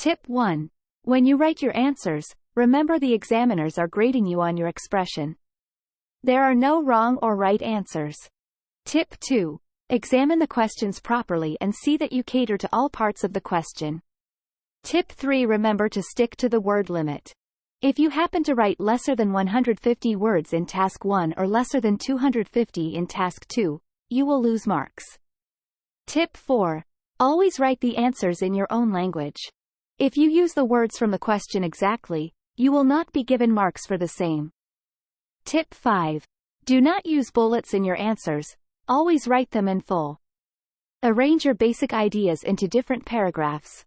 Tip 1. When you write your answers, remember the examiners are grading you on your expression. There are no wrong or right answers. Tip 2. Examine the questions properly and see that you cater to all parts of the question. Tip 3. Remember to stick to the word limit. If you happen to write lesser than 150 words in Task 1 or lesser than 250 in Task 2, you will lose marks. Tip 4. Always write the answers in your own language. If you use the words from the question exactly, you will not be given marks for the same. Tip 5. Do not use bullets in your answers, always write them in full. Arrange your basic ideas into different paragraphs.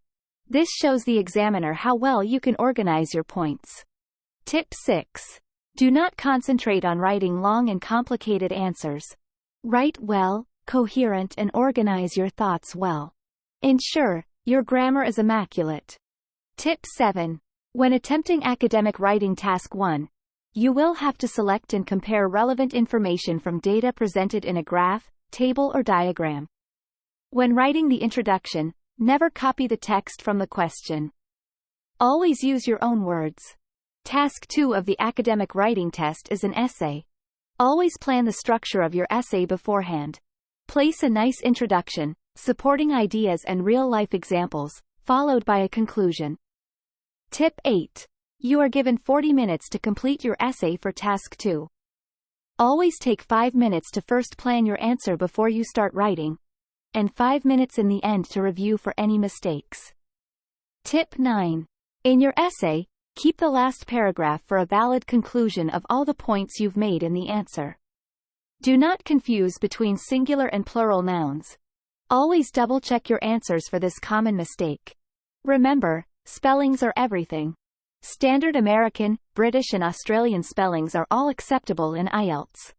This shows the examiner how well you can organize your points. Tip 6. Do not concentrate on writing long and complicated answers. Write well, coherent, and organize your thoughts well. Ensure your grammar is immaculate. Tip 7. When attempting academic writing Task 1, you will have to select and compare relevant information from data presented in a graph, table, or diagram. When writing the introduction, never copy the text from the question. Always use your own words. Task 2 of the academic writing test is an essay. Always plan the structure of your essay beforehand. Place a nice introduction, supporting ideas and real-life examples, followed by a conclusion. Tip 8. You are given 40 minutes to complete your essay for Task 2. Always take 5 minutes to first plan your answer before you start writing, and 5 minutes in the end to review for any mistakes. Tip 9. In your essay, keep the last paragraph for a valid conclusion of all the points you've made in the answer. Do not confuse between singular and plural nouns. Always double-check your answers for this common mistake. Remember, spellings are everything. Standard American, British, and Australian spellings are all acceptable in IELTS.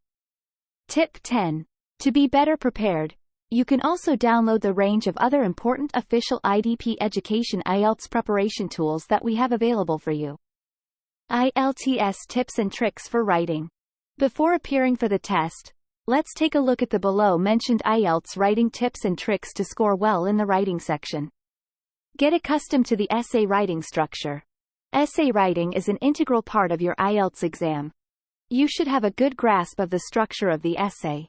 Tip 10. To be better prepared, you can also download the range of other important official IDP education IELTS preparation tools that we have available for you. IELTS tips and tricks for writing. Before appearing for the test, let's take a look at the below-mentioned IELTS writing tips and tricks to score well in the writing section. Get accustomed to the essay writing structure. Essay writing is an integral part of your IELTS exam. You should have a good grasp of the structure of the essay.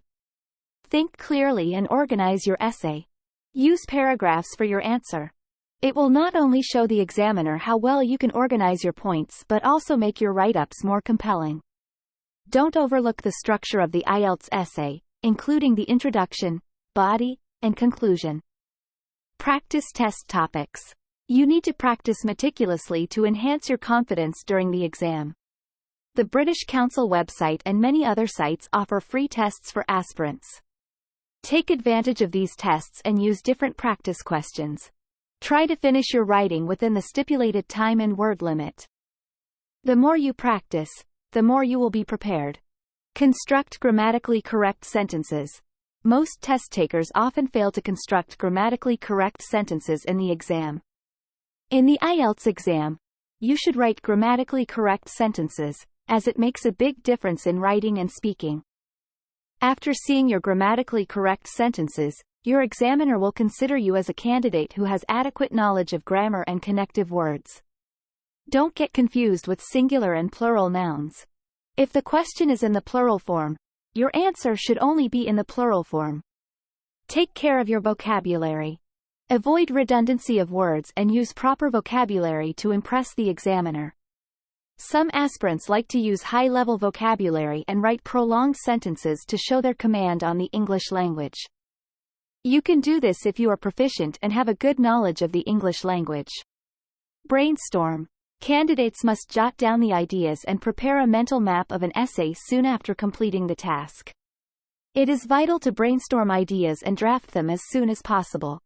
Think clearly and organize your essay. Use paragraphs for your answer. It will not only show the examiner how well you can organize your points but also make your write-ups more compelling. Don't overlook the structure of the IELTS essay, including the introduction, body, and conclusion. Practice test topics. You need to practice meticulously to enhance your confidence during the exam. The British Council website and many other sites offer free tests for aspirants. Take advantage of these tests and use different practice questions. Try to finish your writing within the stipulated time and word limit. The more you practice, the more you will be prepared. Construct grammatically correct sentences. Most test takers often fail to construct grammatically correct sentences in the exam. In the IELTS exam, you should write grammatically correct sentences, as it makes a big difference in writing and speaking. After seeing your grammatically correct sentences, your examiner will consider you as a candidate who has adequate knowledge of grammar and connective words. Don't get confused with singular and plural nouns. If the question is in the plural form, your answer should only be in the plural form. Take care of your vocabulary. Avoid redundancy of words and use proper vocabulary to impress the examiner. Some aspirants like to use high-level vocabulary and write prolonged sentences to show their command on the English language. You can do this if you are proficient and have a good knowledge of the English language. Brainstorm. Candidates must jot down the ideas and prepare a mental map of an essay soon after completing the task. It is vital to brainstorm ideas and draft them as soon as possible.